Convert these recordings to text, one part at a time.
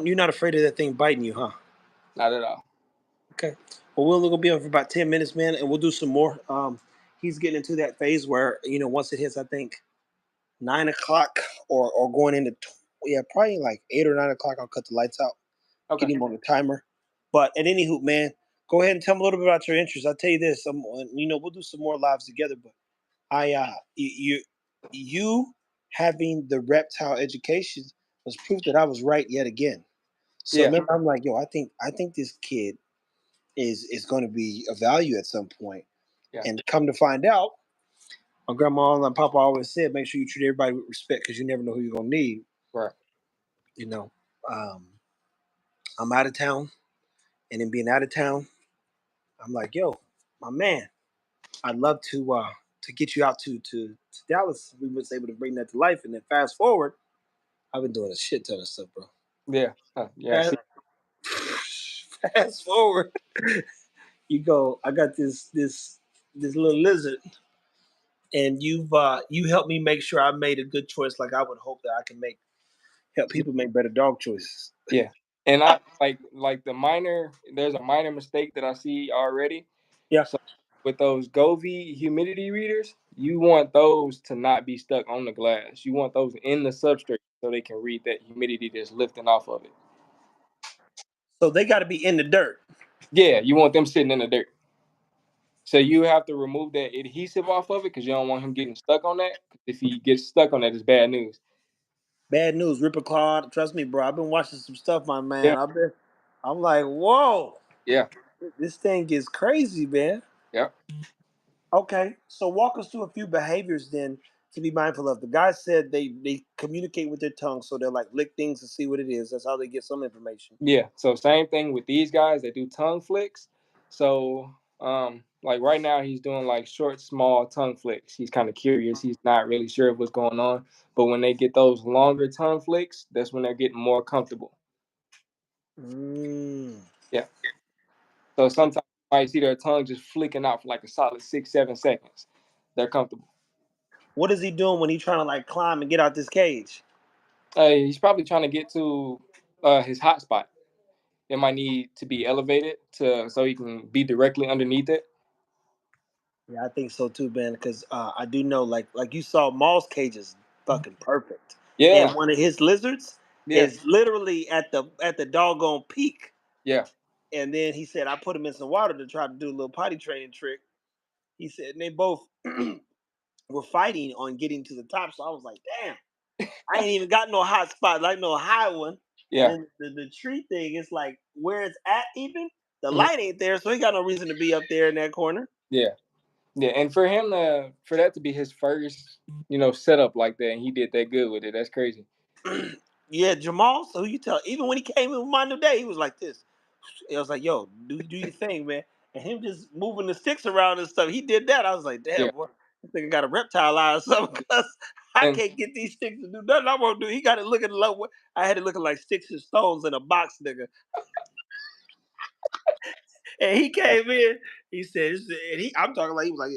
you're not afraid of that thing biting you, huh? Not at all. Okay. Well, we're gonna be on for about 10 minutes, man, and we'll do some more. He's getting into that phase where once it hits, I think 9 o'clock or going into yeah, probably like 8 or 9 o'clock. I'll cut the lights out, get Okay. him on the timer. But at any hoop, man, go ahead and tell me a little bit about your interests. I'll tell you this, we'll do some more lives together. But you having the reptile education was proof that I was right yet again. So Yeah. remember, I'm like, yo, I think this kid is going to be of value at some point. Yeah. And come to find out, my grandma and my papa always said, make sure you treat everybody with respect because you never know who you're gonna need. Right. You know, um, I'm out of town, and in being out of town, I'm like, yo, my man, I'd love to get you out to Dallas. We was able to bring that to life, and then fast forward, I've been doing a shit ton of stuff, bro. Yeah. Yeah. Fast, See. fast forward, you go. I got this little lizard, and you helped me make sure I made a good choice, like I would hope that I can help people make better dog choices. Yeah. And I like the minor. There's a minor mistake that I see already. Yeah. So with those Govee humidity readers, you want those to not be stuck on the glass. You want those in the substrate so they can read that humidity that's lifting off of it. So they got to be in the dirt. Yeah, you want them sitting in the dirt. So you have to remove that adhesive off of it because you don't want him getting stuck on that. If he gets stuck on that, it's bad news. Bad news, Ripper Claude. Trust me, bro. I've been watching some stuff, my man. Yeah, I'm like, whoa, yeah, this thing gets crazy, man. yeah, Okay, so walk us through a few behaviors then to be mindful of. The guy said they communicate with their tongue, so they'll like lick things to see what it is. That's how they get some information. yeah. So same thing with these guys. They do tongue flicks. So like right now he's doing like short, small tongue flicks. He's kind of curious. He's not really sure what's going on. But when they get those longer tongue flicks, that's when they're getting more comfortable. Mm. Yeah. So sometimes you might see their tongue just flicking out for like a solid 6, 7 seconds. They're comfortable. What is he doing when he's trying to like climb and get out this cage? He's probably trying to get to his hot spot. It might need to be elevated to so he can be directly underneath it. Yeah, I think so too, man. Because I do know, like you saw, Maul's cage is fucking perfect, and Yeah, one of his lizards yeah, is literally at the doggone peak. yeah, And then he said, I put him in some water to try to do a little potty training trick. He said, and they both were fighting on getting to the top. So I was like, damn, I ain't even got no hot spot, like no high one. And yeah, then the tree thing is like where it's at, even the mhm, light ain't there, so he got no reason to be up there in that corner. yeah, yeah. And for him for that to be his first, setup like that, and he did that good with it. That's crazy. Yeah, Jamal. So you tell, even when he came in with my new day, he was like this. I was like, yo, do your thing, man. And him just moving the sticks around and stuff. He did that. I was like, damn, Yeah, boy, this nigga got a reptile eye or something. Cause I and can't get these sticks to do nothing I won't do. He got it looking low. I had it looking like sticks and stones in a box, nigga. And he came in. He said, and I'm talking like he was like,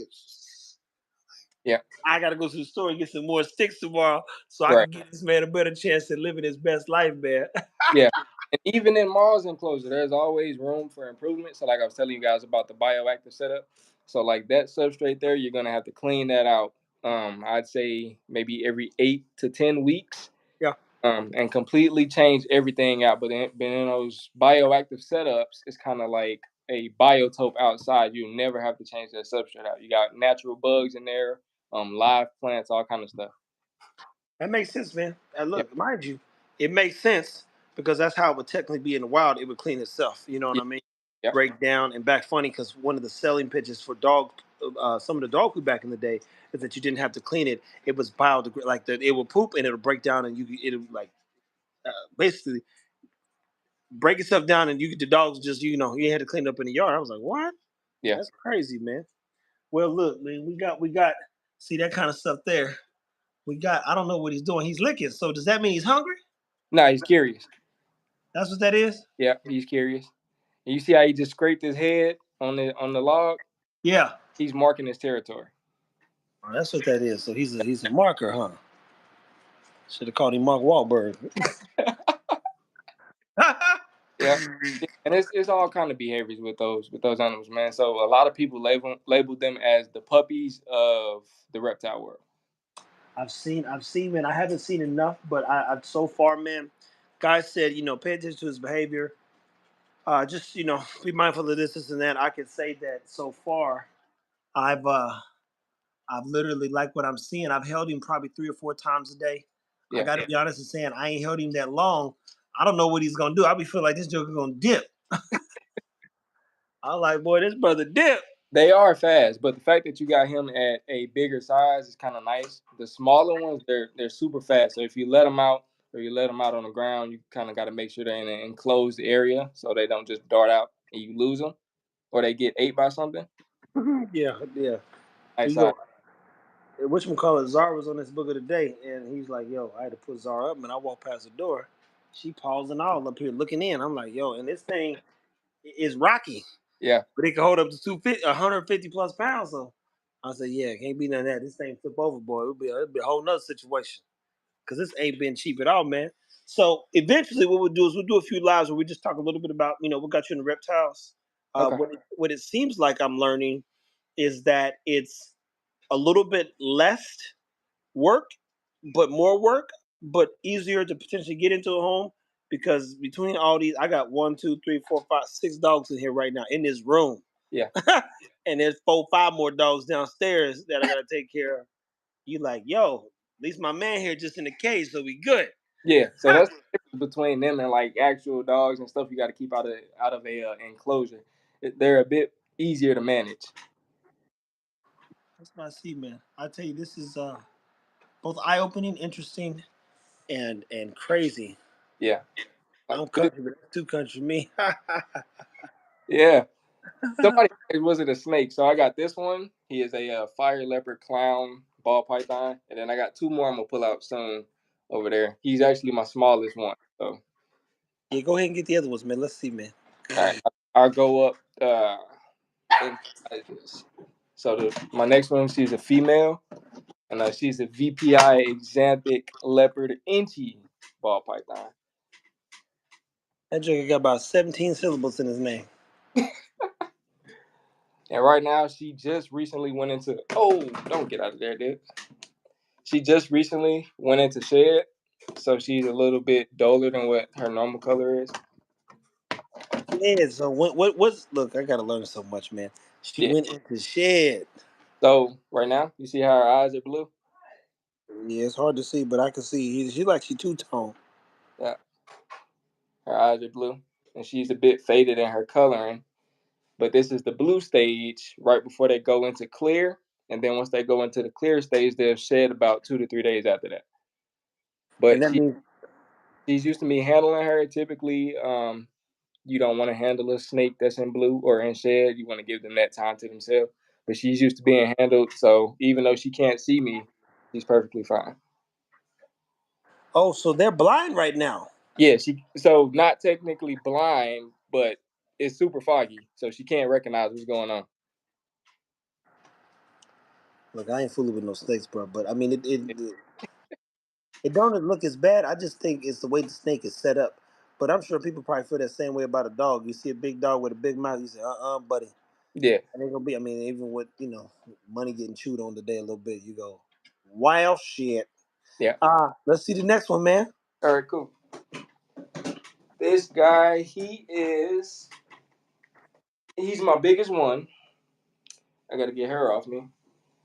yeah, I gotta go to the store and get some more sticks tomorrow so I right, can give this man a better chance at living his best life, man. yeah. And even in Mars enclosure, there's always room for improvement. So, like I was telling you guys about the bioactive setup. So, like that substrate there, you're gonna have to clean that out. I'd say maybe every 8 to 10 weeks. Yeah. And completely change everything out. But in those bioactive setups, it's kind of like a biotope outside. You never have to change that substrate out. You got natural bugs in there, live plants, all kind of stuff. That makes sense, man. And Yeah, look, mind you, it makes sense because that's how it would technically be in the wild. It would clean itself. You know what yeah, I mean? yeah, Break down and back funny because one of the selling pitches for some of the dog food back in the day is that you didn't have to clean it. It was biodegradable, like that. It would poop and it'll break down and it'll like basically break itself down and the dogs just you had to clean it up in the yard. I was like, what? yeah. That's crazy, man. Well, look, man, we got see that kind of stuff there. We got. I don't know what he's doing. He's licking. So does that mean he's hungry? Nah, he's curious. That's what that is. Yeah, he's curious. And you see how he just scraped his head on the log? Yeah. He's marking his territory. Oh, that's what that is. So he's a marker, huh? Should have called him Mark Wahlberg. Yeah. And it's all kind of behaviors with those animals, man. So a lot of people label them as the puppies of the reptile world. I've seen, man. I haven't seen enough, but I've so far, man. Guys said, pay attention to his behavior. Just be mindful of this and that. I can say that so far, I've I've literally like what I'm seeing. I've held him probably 3 or 4 times a day. I Yeah. got to be honest and saying I ain't held him that long. I don't know what he's gonna do. I be feeling like this joker gonna dip. I'm like, boy, this brother dip. They are fast, but the fact that you got him at a bigger size is kind of nice. The smaller ones, they're super fast. So if you let them out or you let them out on the ground, you kind of got to make sure they're in an enclosed area so they don't just dart out and you lose them or they get ate by something. Yeah, yeah. Nice You size. go. Whatchamacallit, Zara was on this book of the day, and he's like, yo, I had to put Zara up, and I walked past the door. She pausing all up here looking in. I'm like, yo, and this thing is rocky, Yeah, but it can hold up to 250, 150 plus pounds. So I said, yeah, can't be none of that. This thing flip overboard. It'll be a whole nother situation because this ain't been cheap at all, man. So eventually, what we'll do is we'll do a few lives where we just talk a little bit about, what got you into reptiles. okay. What it seems like I'm learning is that it's a little bit less work, but more work, but easier to potentially get into a home because between all these, I got one, two, three, four, five, 6 dogs in here right now in this room, Yeah. and there's 4, 5 more dogs downstairs that I gotta take care of. You like, yo, at least my man here just in the cage, so we good. Yeah, so that's the difference between them and like actual dogs and stuff you got to keep out of a enclosure. They're a bit easier to manage. That's what I see, man. I tell you, this is both eye opening, interesting, and crazy. Yeah, I'm it is. country, but that's too country me. Yeah. Somebody asked, was it a snake? So I got this one. He is a fire leopard clown ball python, and then I got two more I'm gonna pull out soon over there. He's actually my smallest one. So Yeah, go ahead and get the other ones, man. Let's see, man. all right, I'll go up inside this. So my next one, she's a female, and she's a VPI exanthic leopard inchy ball python. That joker got about 17 syllables in his name. And right now, she just recently went into. Oh, don't get out of there, dude. She just recently went into shed, so she's a little bit duller than what her normal color is. Yeah, so what's look, I gotta learn so much, man. She Yeah. went into shed. So right now, you see how her eyes are blue? Yeah, it's hard to see, but I can see she like she two-tone. Yeah, her eyes are blue, and she's a bit faded in her coloring. But this is the blue stage right before they go into clear, and then once they go into the clear stage, they'll shed about 2 to 3 days after that. And But that means she's used to me handling her. Typically, you don't want to handle a snake that's in blue or in shed. You want to give them that time to themselves. But she's used to being handled, so even though she can't see me, she's perfectly fine. oh, so they're blind right now. Yeah, she so not technically blind, but it's super foggy, so she can't recognize what's going on. Look, I ain't fooling with no snakes, bro. But I mean it don't look as bad. I just think it's the way the snake is set up. But I'm sure people probably feel that same way about a dog. You see a big dog with a big mouth, you say, buddy. Yeah, And ain't gonna be, I mean, even with, money getting chewed on today a little bit, you go, wow shit. yeah. Let's see the next one, man. All right, cool. This guy, he's my biggest one. I got to get her off me,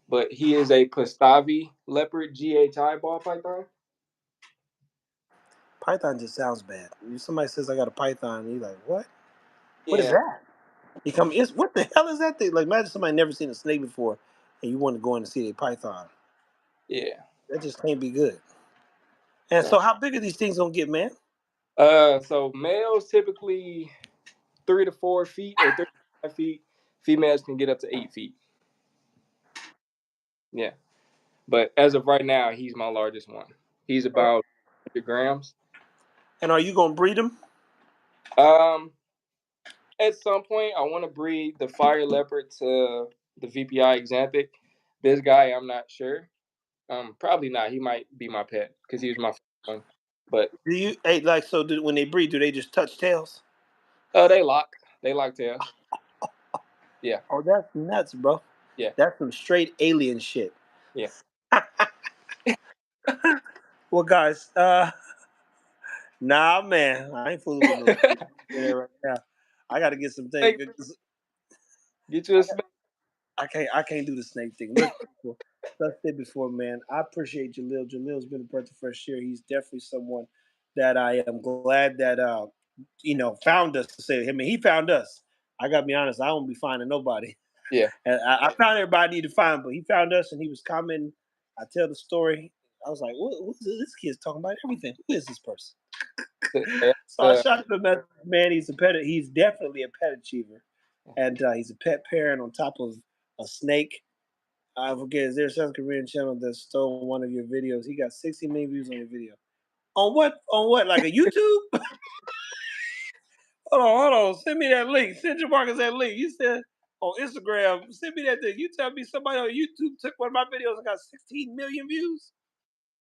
but he is a Pastavi leopard GHI ball python. Python just sounds bad. If somebody says I got a python, you like, what? What is Yeah, that? What the hell is that thing? Like, imagine somebody never seen a snake before, and you want to go in and see a python. yeah. That just can't be good. And So, so, how big are these things gonna get, man? so males typically 3 to 4 feet or 35 feet. Females can get up to 8 feet. Yeah, but as of right now, he's my largest one. He's about 100 grams. And are you gonna breed them? Um, at some point, I want to breed the fire leopard to the VPI exanthic. This guy, I'm not sure. Probably not. He might be my pet because he was my first one. But Do you, hey, like, so when they breed, do they just touch tails? They lock. They lock tails. Yeah. Oh, that's nuts, bro. Yeah. That's some straight alien shit. Yeah. Well, guys, nah, man, I ain't fooling with no snake there right now. I got to get some things. Snake, get you a snake. I can't do the snake thing. Look, people, as I said before, man, I appreciate Jalil. Jalil's been a breath of fresh air. He's definitely someone that I am glad that found us to say. I mean, he found us. I gotta be honest. I won't be finding nobody. Yeah. And I found everybody I need to find, but he found us, and he was commenting. I tell the story. I was like, what is this kid's talking about everything? Who is this person? Yeah. So I shot the message, man. He's a pet. He's definitely a pet achiever, and he's a pet parent on top of a snake. I forget. Is there a South Korean channel that stole one of your videos? He got 60 million views on your video. On what? On what? Like a YouTube? Hold on. Send me that link. Send your Marcus that link. You said on Instagram. Send me that thing. You tell me somebody on YouTube took one of my videos and got 16 million views.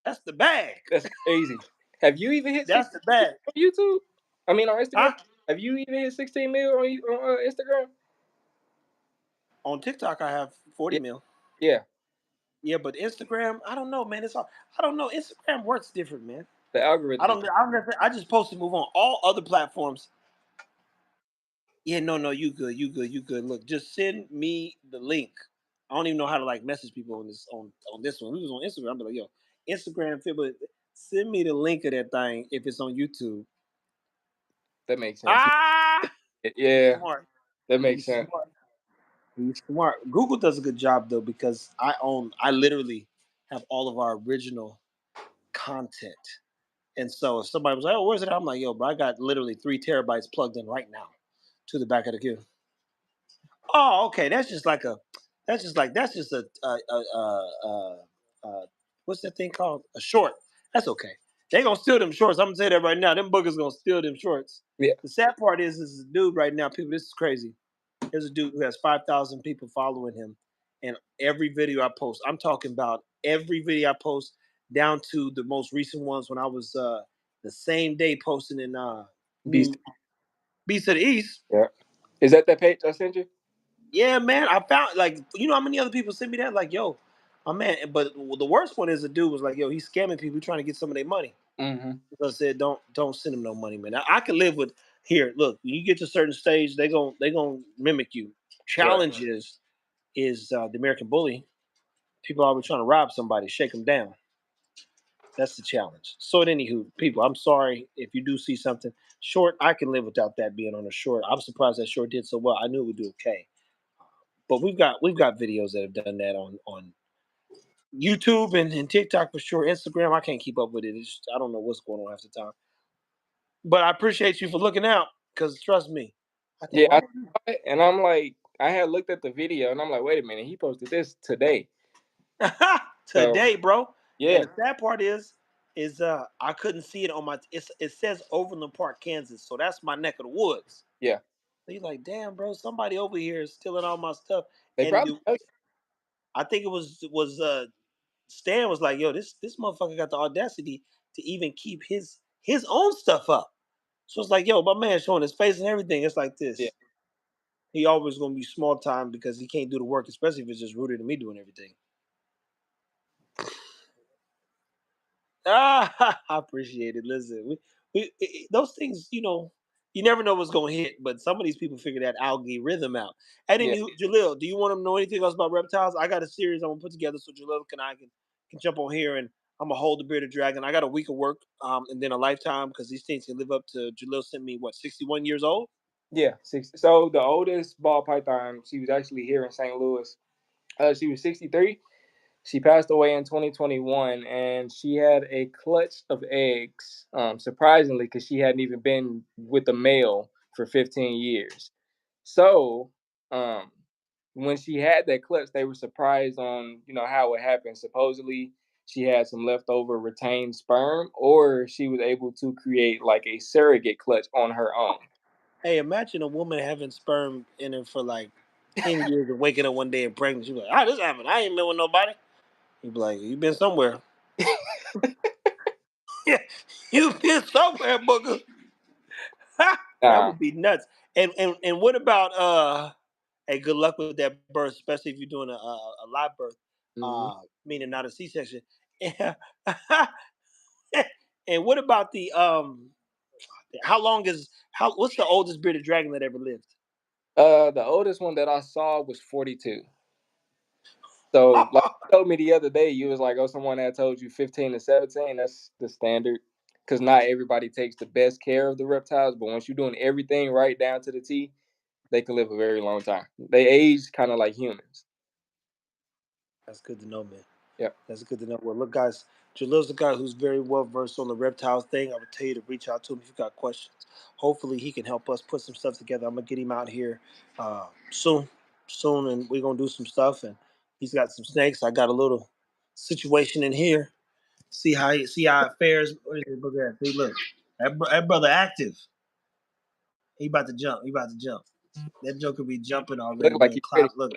That's the bag. That's crazy. Have you even hit That's 16 the bag. on YouTube? I mean, on Instagram. Huh? Have you even hit 16 mil on Instagram? On TikTok, I have 40 Yeah. mil. Yeah. Yeah, but Instagram, I don't know, man. It's all I don't know. Instagram works different, man. The I algorithm is don't. I just post to move on. All other platforms. Yeah, no. You good. You good. Look, just send me the link. I don't even know how to like message people on this one. We was on Instagram. I'm like, yo, Instagram, but send me the link of that thing if it's on YouTube. that makes sense. Ah, he's Yeah, smart. that makes He's sense. smart. He's smart. Google does a good job though because I literally have all of our original content. And so if somebody was like, "Oh, where's it?" I'm like, "Yo, bro, I got literally 3 terabytes plugged in right now to the back of the queue." Oh, okay. That's just what's that thing called? A short. That's okay. They gonna steal them shorts. I'm gonna say that right now. Them boogers gonna steal them shorts. Yeah. The sad part is a dude right now, people. This is crazy. There's a dude who has 5,000 people following him, and every video I post, I'm talking about every video I post, down to the most recent ones when I was the same day posting in Beast. New Beast of the East. Yeah. Is that page I sent you? Yeah, man. I found like how many other people sent me that? Like, yo, my man. But the worst one is the dude was like, yo, he's scamming people trying to get some of their money. Mm-hmm. So I said, don't send him no money, man. I can live with here. Look, when you get to a certain stage, they gonna mimic you. Right. Challenge is the American Bully. People always trying to rob somebody, shake them down. That's the challenge. So, at anywho, people, I'm sorry if you do see something short. I can live without that being on a short. I'm surprised that short did so well. I knew it would do okay, but we've got videos that have done that on YouTube and TikTok for sure. Instagram, I can't keep up with it. I don't know what's going on half the time. But I appreciate you for looking out because trust me, I think Yeah, I why saw it, and I'm like, I had looked at the video, and I'm like, wait a minute, he posted this today. So today, bro. yeah, And the sad part is I couldn't see it on my. It says Overland Park, Kansas, so that's my neck of the woods. yeah, So you're like, damn, bro, somebody over here is stealing all my stuff. they And probably know I think it was Stan was like, yo, this motherfucker got the audacity to even keep his own stuff up. So it's like, yo, my man showing his face and everything. It's like you. Yeah, this. He always gonna be small time because he can't do the work, especially if it's just rooted in me doing everything. I appreciate it. Listen, those things, you never know what's going to hit, but some of these people figure that algae rhythm out. And then yeah, Jalil, do you want to know anything else about reptiles? I got a series I'm gonna put together so Jalil can jump on here and I'm gonna hold the bearded dragon. I got a week of work, and then a lifetime because these things can live up to. Jalil sent me what 61 years old. yeah. So the oldest ball python, she was actually here in St. Louis. She was 63. She passed away in 2021, and she had a clutch of eggs. Surprisingly, because she hadn't even been with a male for 15 years. So, um, when she had that clutch, they were surprised on how it happened. Supposedly, she had some leftover retained sperm, or she was able to create like a surrogate clutch on her own. Hey, imagine a woman having sperm in her for like 10 years and waking up one day and pregnant. She's like, "Ah, this happened. I ain't been with nobody." You'd be like, "You been somewhere." Yeah, you been somewhere, booger. That Nah. would be nuts. And what about hey, good luck with that birth, especially if you're doing a live birth, Mm-hmm. meaning not a C-section. And what about the how long is how what's the oldest bearded dragon that ever lived? The oldest one that I saw was 42. So, like you told me the other day, you was like, "Oh, someone had told you 15 to 17." That's the standard, because not everybody takes the best care of the reptiles. But once you're doing everything right down to the T, they can live a very long time. They age kind of like humans. That's good to know, man. Yep. That's good to know. Well, look, guys, Jalil's the guy who's very well versed on the reptile thing. I would tell you to reach out to him if you got questions. Hopefully, he can help us put some stuff together. I'm gonna get him out here soon, and we're gonna do some stuff. And he's got some snakes. I got a little situation in here. See how it fares. Look at that. See, look, that brother active. He about to jump. He about to jump. That joker be jumping Look already, like man. he's ready. Cloud, look.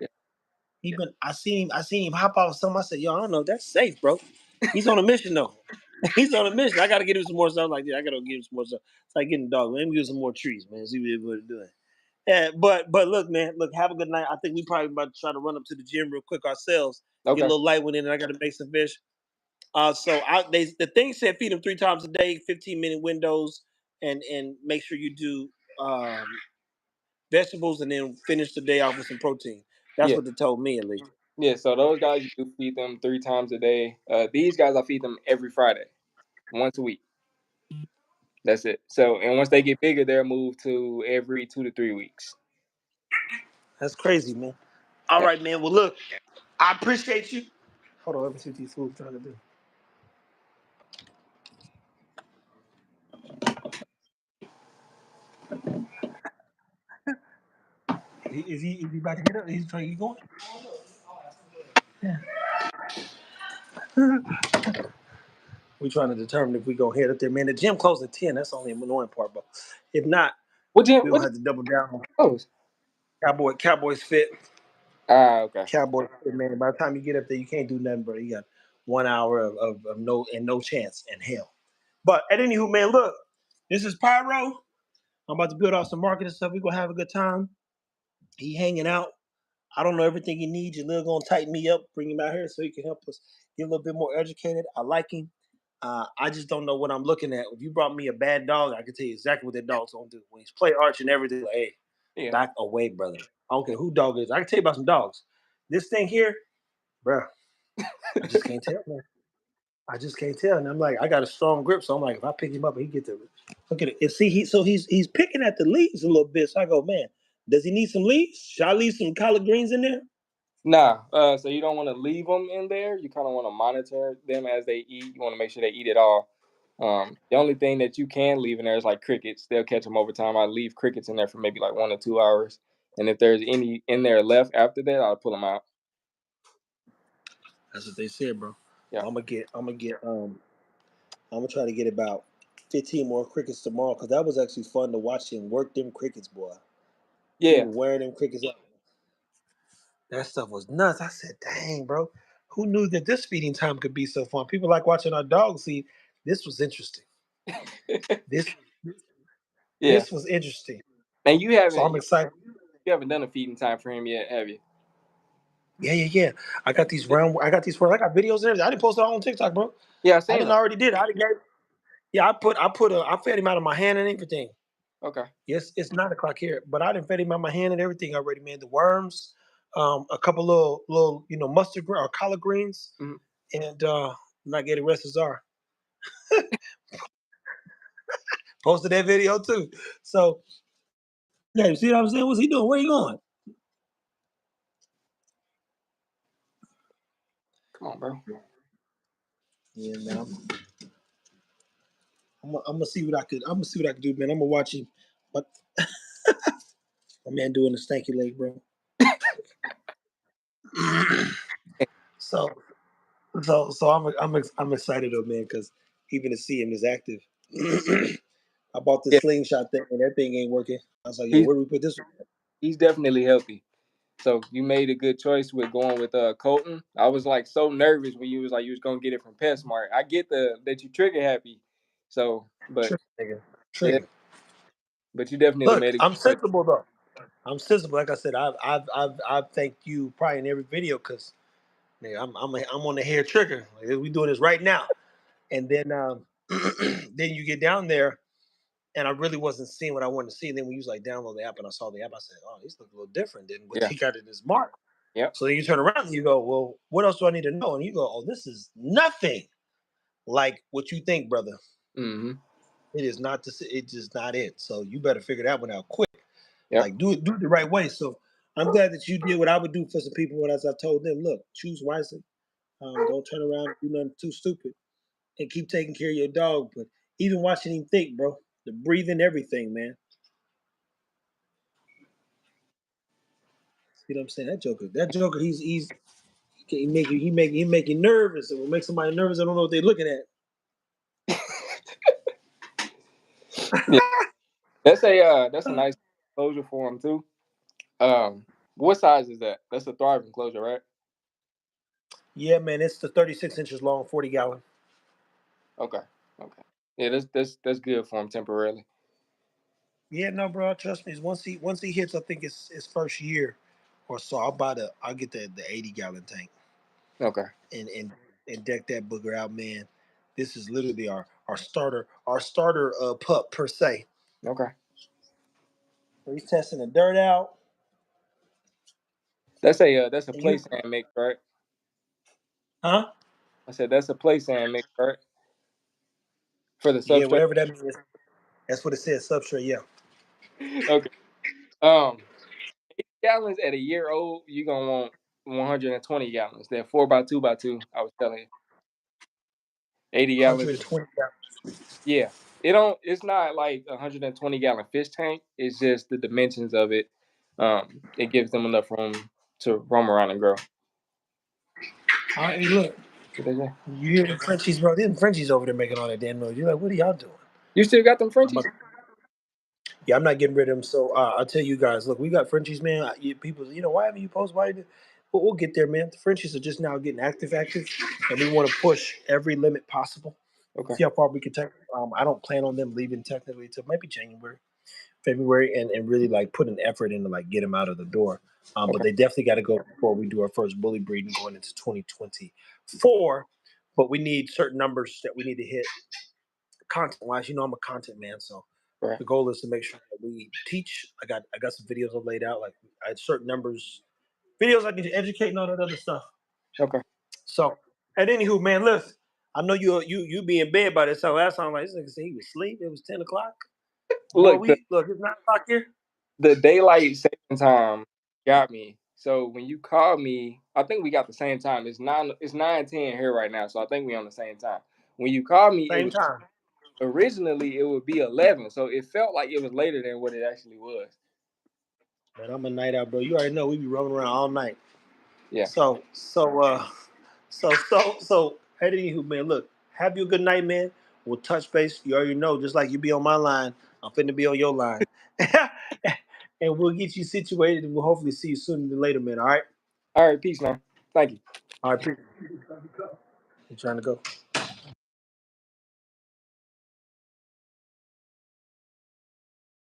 Yeah. He been. I seen him hop off something. I said, "Yo, I don't know. That's safe, bro." He's on a mission though. He's on a mission. I gotta get him some more stuff like that. I gotta give him some more stuff. It's like getting a dog. Let me give him some more trees, man. See what he's doing. Yeah, but look, man. Look, have a good night. I think we probably about to try to run up to the gym real quick ourselves. Get a Okay. little light one in, and I gotta make some fish. The thing said feed them 3 times a day, 15-minute windows, and make sure you do vegetables, and then finish the day off with some protein. That's Yeah. what they told me at least. Yeah. So those guys, you do feed them 3 times a day. These guys, I feed them every Friday, once a week. That's it. So, and once they get bigger, they'll move to every 2 to 3 weeks. That's crazy, man. All Yeah. right, man. Well, look, I appreciate you. Hold on, let me see what these fools trying to do. Is he about to get up? He's trying to get going. Yeah. We trying to determine if we go head up there, man. The gym closed at 10. That's only an annoying part, but if not, What gym? we What don't gym have to double down on closed? Cowboys fit. Ah, okay. Cowboys fit, man. By the time you get up there, you can't do nothing, bro. You got 1 hour of no chance in hell. But at anywho, man, look, this is Pyro. I'm about to build out some marketing stuff. We're gonna have a good time. He hanging out. I don't know everything he needs. You're little gonna tighten me up, bring him out here so he can help us get a little bit more educated. I like him. I just don't know what I'm looking at. If you brought me a bad dog, I can tell you exactly what that dog's gonna do. When he's play arch and everything, like, hey, Yeah. back away, brother. I don't care who dog is. I can tell you about some dogs. This thing here, bro, I just can't tell, man. I just can't tell. And I'm like, I got a strong grip, so I'm like, if I pick him up and he get to look at it. And see, he's picking at the leaves a little bit. So I go, man, does he need some leaves? Should I leave some collard greens in there? Nah. So you don't want to leave them in there. You kind of want to monitor them as they eat. You want to make sure they eat it all. The only thing that you can leave in there is like crickets. They'll catch them over time. I leave crickets in there for maybe like 1 or 2 hours, and if there's any in there left after that, I'll pull them out. That's what they said, bro. Yeah. I'm gonna try to get about 15 more crickets tomorrow because that was actually fun to watch him work them crickets, boy. He Yeah. was wearing them crickets up. That stuff was nuts. I said, dang, bro. Who knew that this feeding time could be so fun? People like watching our dogs see. This was interesting. This Yeah. this was interesting. And you So haven't I'm you, excited. you haven't done a feeding time for him yet, have you? Yeah. I got these round. I got these for. I got videos and everything. I didn't post it all on TikTok, bro. Yeah, I I seen didn't them. already did. I didn't gave. Yeah, I fed him out of my hand and everything. Okay. Yes, it's 9 o'clock here, but I didn't fed him out my hand and everything already, man. The worms, a couple little mustard or collard greens, Mhm. and not getting rest as are. Posted that video too. So yeah, you see what I'm saying? What's he doing? Where he going? Come on, bro. Yeah, man. I'm gonna see what I could. I'm gonna see what I could do, man. I'm gonna watch him. But my man doing the stanky leg, bro. so I'm excited though, man, because even to see him is active. I bought the Yeah, slingshot thing and that thing ain't working. I was like, yo, he's where do we put this one? he's definitely healthy. So you made a good choice with going with Colton. I was like so nervous when you was like you was gonna get it from PetSmart. I get the that you trigger happy. So, but Trigger, nigga. yeah, Trigger. But you definitely Look, made a I'm good sensible though. I'm sensible. Like I said, I've thanked you probably in every video because I'm on the hair trigger. Like, we doing this right now, and then then you get down there, and I really wasn't seeing what I wanted to see. And then when you was like download the app, and I saw the app, I said, "Oh, these look a little different than what yeah. they got in this mark." Yep. So then you turn around and you go, "Well, what else do I need to know?" And you go, "Oh, this is nothing like what you think, brother. Mm-hmm. It is not this. It's just not it. So you better figure that one out quick. Yep. Like do it the right way." So I'm glad that you did what I would do for some people. When as I told them, look, choose wisely. Don't turn around and do nothing too stupid, and keep taking care of your dog. But even watching him think, bro, the breathing, everything, man. You know what I'm saying? That Joker, he make you nervous. It will make somebody nervous. I don't know what they're looking at. Yeah. That's a nice enclosure for him too. What size is that? That's a Thrive enclosure, right? Yeah, man, it's the 36 inches long, 40 gallon. Okay. Okay. Yeah, that's good for him temporarily. Yeah, no, bro, trust me. Once he hits, I think it's his first year or so. I'll get the 80 gallon tank Okay. and deck that booger out, man. This is literally our starter pup per se. Okay. So he's testing the dirt out, That's a and play you, sand mix, right? huh? I said that's a play sand mix, right? For the Yeah, substrate. whatever that means. That's what it says. Substrate. Yeah. Okay. Um, gallons at a year old, you're gonna want 120 gallons. They're 4 by 2 by 2. I was telling you, 80 gallons. 120 gallons. Yeah, it don't. It's not like 120 gallon fish tank. It's just the dimensions of it. It gives them enough room to roam around and grow. All right, hey, look. What they say? You hear the Frenchies, bro? There's Frenchies over there making all that damn noise. You're like, what are y'all doing? You still got them I'm Frenchies? about, yeah, I'm not getting rid of them. So I'll tell you guys, look, we got Frenchies, man. People, why haven't you posted? Why? But we'll get there, man. The Frenchies are just now getting active, and we want to push every limit possible. Okay. See how far we can take. I don't plan on them leaving technically until maybe January, February, and really like put an effort into like get them out of the door. But Okay. they definitely got to go before we do our first bully breeding going into 2024. But we need certain numbers that we need to hit content wise. I'm a content man, so Right. the goal is to make sure that we teach. I got some videos I've laid out. Like I had certain numbers, videos I can educate and all that other stuff. Okay. So, and anywho, man, listen. I know you be in bed by this time. Last time, like this nigga said he was asleep. It was 10 o'clock. Boy, Look, the we look. It's 9 o'clock here. the daylight saving time got me. So when you called me, I think we got the same time. It's 9:10 here right now, so I think we on the same time. When you called me, it Same was time. originally it would be 11, so it felt like it was later than what it actually was. Man, I'm a night out, bro. You already know we be rolling around all night. Yeah. So, hey, anywho, man, look, have you a good night, man. We'll touch base. You already know, just like you be on my line, I'm finna be on your line. And we'll get you situated and we'll hopefully see you sooner than later, man. All right? All right, peace, man. Thank you. All right, you trying to go?